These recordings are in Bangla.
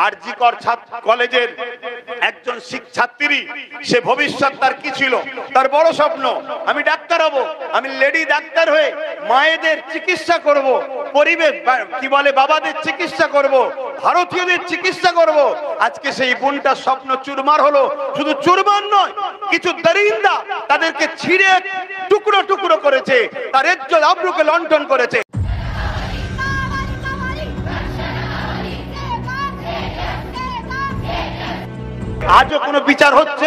আরজিকর কলেজের একজন ছাত্রী, সে ভবিষ্যৎ তার কি ছিল, তার বড় স্বপ্ন আমি ডাক্তার হব, আমি লেডি ডাক্তার হয়ে মায়েদের চিকিৎসা করব, পরিবেশ কি বলে বাবাদের চিকিৎসা করব, ভারতীয়দের চিকিৎসা করব। আজকে সেই বোনটার স্বপ্ন চুরমার হলো। শুধু চুরমার নয়, কিছু দরিন্দা তাদেরকে ছিঁড়ে টুকরো টুকরো করেছে, তার ইজ্জত আবরুকে লণ্ঠন করেছে। আজও কোনো বিচার হচ্ছে?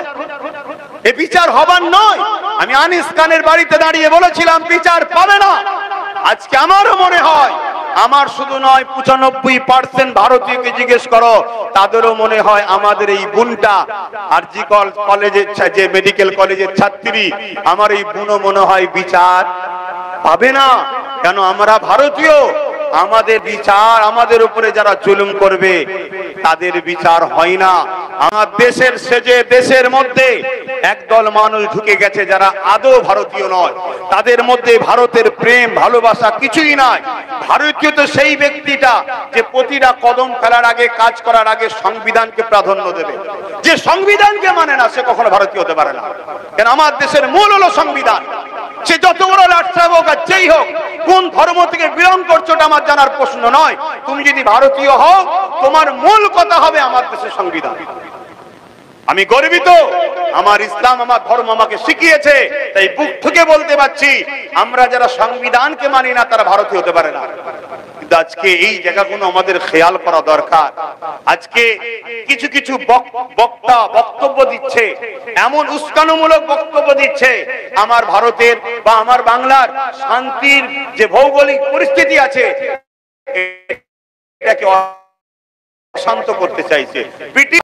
এ বিচার হবার নয়। আমি আনিস খানের বাড়িতে দাঁড়িয়ে বলেছিলাম বিচার পাবে না। আজকে আমারও মনে হয়, আমার শুধু নয় 95% ভারতীয়কে জিজ্ঞেস করো, তাদেরও মনে হয় আমাদের এই বোনটা আরজিকর কলেজের যে মেডিকেল কলেজের ছাত্রী, আমার এই বোনও মনে হয় বিচার পাবে না। কেন? আমরা ভারতীয়, আমাদের বিচার, আমাদের উপরে যারা জুলুম করবে তাদের বিচার হয় না। আমার দেশের সেজে দেশের মধ্যে একদল মানুষ ঢুকে গেছে যারা আদৌ ভারতীয় নয়, তাদের মধ্যে ভারতের প্রেম ভালোবাসা কিছুই নাই। ভারতীয় তো সেই ব্যক্তিটা যে প্রতিটা কদম ফেলার আগে, কাজ করার আগে সংবিধানকে প্রাধান্য দেবে। যে সংবিধানকে মানে না সে কখনো ভারতীয় হতে পারে না। কেন? আমার দেশের মূল হলো সংবিধান। সে যত বড় লাটসাহেব হোক আর যেই হোক, কোন ধর্ম থেকে বিলং করছো ওটা আমার জানার প্রশ্ন নয়। তুমি যদি ভারতীয় হও, তোমার মূল কথা হবে আমার দেশের সংবিধান। আমি গর্বিত, আমার ইসলাম, আমার ধর্ম আমাকে শিখিয়েছে, তাই বুক থেকে বলতে পারছি আমরা যারা সংবিধানকে মানি না তারা ভারতীয় হতে পারে না। কিন্তু আজকে এই জায়গাগুলো আমাদের খেয়াল করা দরকার। আজকে কিছু কিছু বক্তা বক্তব্য দিচ্ছে, এমন উস্কানিমূলক বক্তব্য দিচ্ছে, আমার ভারতের বা আমার বাংলার শান্তির যে ভৌগোলিক পরিস্থিতি আছে এটাকে অশান্ত করতে চাইছে।